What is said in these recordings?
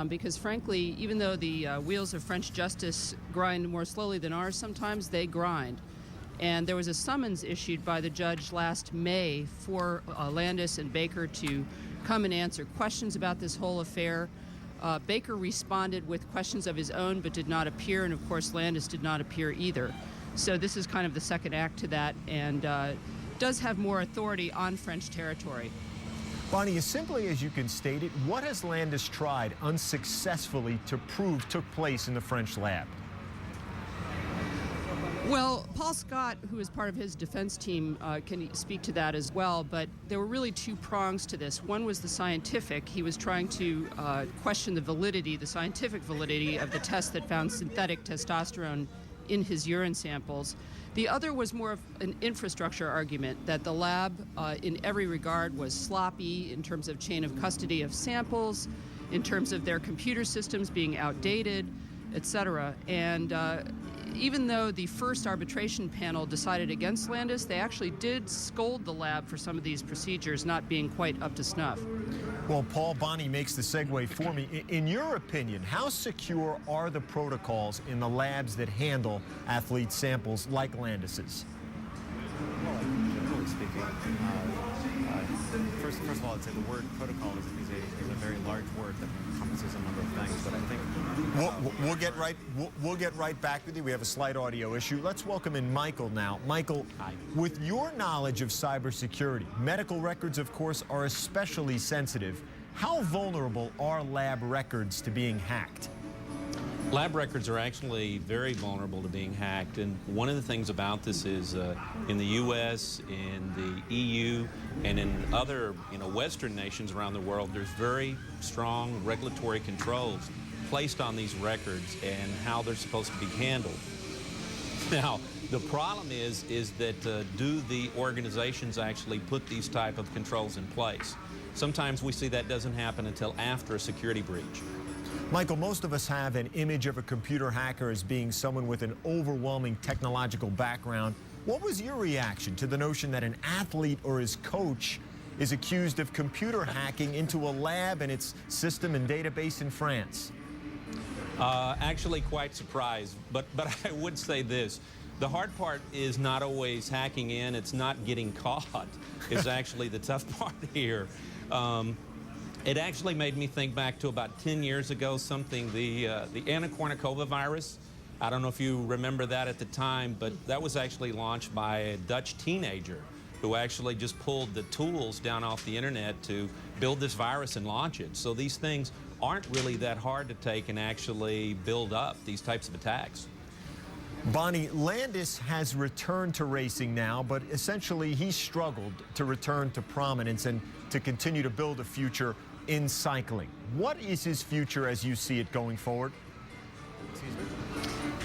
because frankly, even though the wheels of French justice grind more slowly than ours sometimes, they grind. And there was a summons issued by the judge last May for Landis and Baker to come and answer questions about this whole affair. Baker responded with questions of his own but did not appear, and of course Landis did not appear either. So this is kind of the second act to that, and does have more authority on French territory. Bonnie, as simply as you can state it, what has Landis tried unsuccessfully to prove took place in the French lab? Well, Paul Scott, who is part of his defense team, can speak to that as well, but there were really two prongs to this. One was the scientific. He was trying to question the validity, the scientific validity of the test that found synthetic testosterone in his urine samples. The other was more of an infrastructure argument, that the lab in every regard was sloppy in terms of chain of custody of samples, in terms of their computer systems being outdated, etc. And even though the first arbitration panel decided against Landis, they actually did scold the lab for some of these procedures not being quite up to snuff. Well, Paul, Bonnie makes the segue for me. In your opinion, how secure are the protocols in the labs that handle athlete samples like Landis's? Well, generally speaking, first of all, I'd say the word protocol is a very large word that encompasses a number of things. But I think we'll get right back with you. We have a slight audio issue. Let's welcome in Michael now. Michael, hi. With your knowledge of cybersecurity, medical records, of course, are especially sensitive. How vulnerable are lab records to being hacked? Lab records are actually very vulnerable to being hacked, and one of the things about this is in the U.S., in the EU, and in other Western nations around the world, there's very strong regulatory controls placed on these records and how they're supposed to be handled. Now, the problem is that do the organizations actually put these type of controls in place? Sometimes we see that doesn't happen until after a security breach. Michael, most of us have an image of a computer hacker as being someone with an overwhelming technological background. What was your reaction to the notion that an athlete or his coach is accused of computer hacking into a lab and its system and database in France? Actually quite surprised, but I would say this. The hard part is not always hacking in, it's not getting caught is actually the tough part here. It actually made me think back to about 10 years ago, the Anna Kournikova virus. I don't know if you remember that at the time, but that was actually launched by a Dutch teenager who actually just pulled the tools down off the internet to build this virus and launch it. So these things aren't really that hard to take and actually build up these types of attacks. Bonnie, Landis has returned to racing now, but essentially he struggled to return to prominence and to continue to build a future in cycling. What is his future as you see it going forward?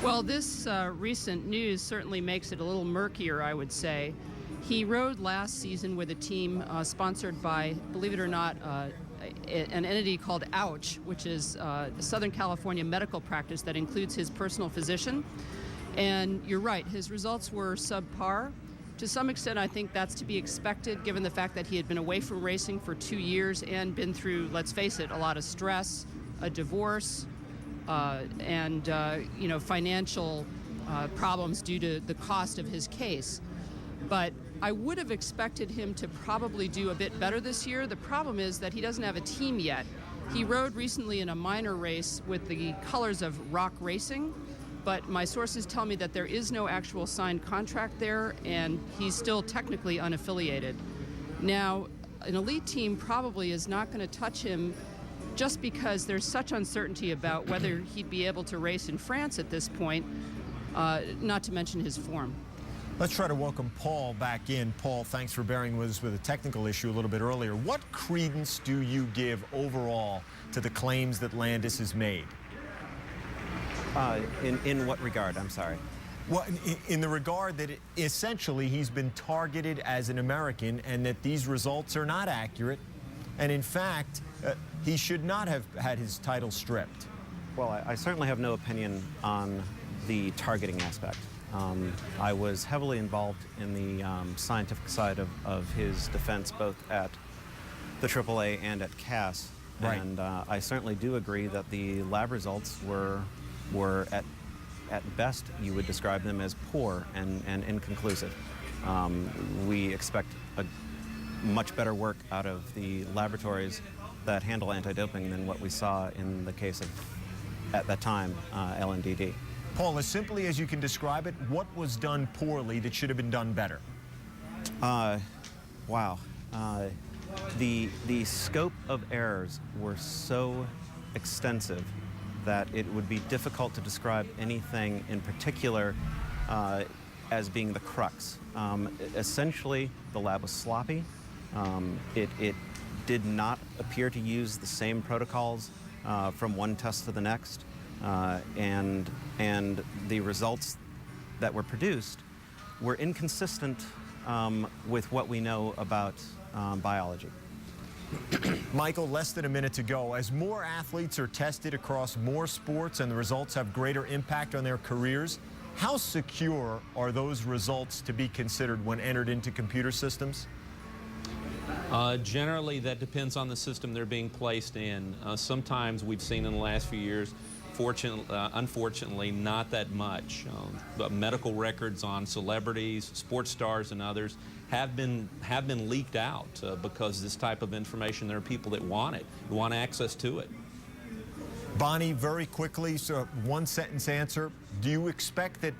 Well, this recent news certainly makes it a little murkier, I would say. He rode last season with a team sponsored by, believe it or not, an entity called OUCH, which is a Southern California medical practice that includes his personal physician. And you're right, his results were subpar. To some extent, I think that's to be expected, given the fact that he had been away from racing for 2 years and been through, let's face it, a lot of stress, a divorce, and financial problems due to the cost of his case. But I would have expected him to probably do a bit better this year. The problem is that he doesn't have a team yet. He rode recently in a minor race with the colors of Rock Racing, but my sources tell me that there is no actual signed contract there, and he's still technically unaffiliated. Now, an elite team probably is not going to touch him just because there's such uncertainty about whether he'd be able to race in France at this point, not to mention his form. Let's try to welcome Paul back in. Paul, thanks for bearing with us with a technical issue a little bit earlier. What credence do you give overall to the claims that Landis has made? In what regard? I'm sorry. Well, in the regard that essentially he's been targeted as an American and that these results are not accurate, and in fact, he should not have had his title stripped. Well, I certainly have no opinion on the targeting aspect. I was heavily involved in the scientific side of his defense, both at the AAA and at CAS. Right. And I certainly do agree that the lab results were at best, you would describe them as poor and inconclusive. We expect a much better work out of the laboratories that handle anti-doping than what we saw in the case of, at that time, LNDD. Paul, as simply as you can describe it, what was done poorly that should have been done better? Wow. The scope of errors were so extensive that it would be difficult to describe anything in particular as being the crux. Essentially, the lab was sloppy. It did not appear to use the same protocols from one test to the next, and the results that were produced were inconsistent with what we know about biology. Michael, less than a minute to go. As more athletes are tested across more sports and the results have greater impact on their careers, how secure are those results to be considered when entered into computer systems? Generally, that depends on the system they're being placed in. Sometimes we've seen in the last few years, unfortunately, not that much. But medical records on celebrities, sports stars, and others have been leaked out because this type of information, there are people that want it, who want access to it. Bonnie, very quickly, so one sentence answer. Do you expect that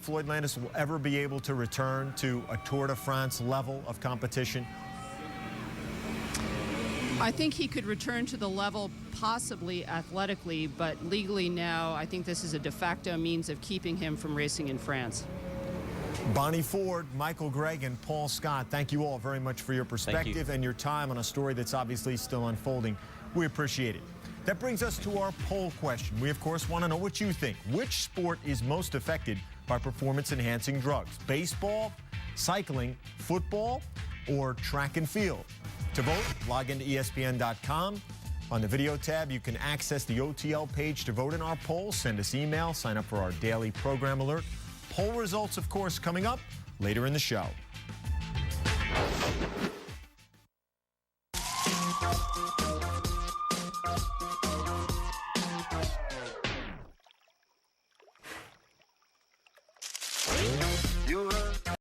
Floyd Landis will ever be able to return to a Tour de France level of competition? I think he could return to the level possibly athletically, but legally now I think this is a de facto means of keeping him from racing in France. Bonnie Ford, Michael Gregg, and Paul Scott, thank you all very much for your perspective and your time on a story that's obviously still unfolding. We appreciate it. That brings us to our poll question. We, of course, want to know what you think. Which sport is most affected by performance-enhancing drugs? Baseball, cycling, football, or track and field? To vote, log into ESPN.com. On the video tab, you can access the OTL page to vote in our poll. Send us email, sign up for our daily program alert. Poll results, of course, coming up later in the show.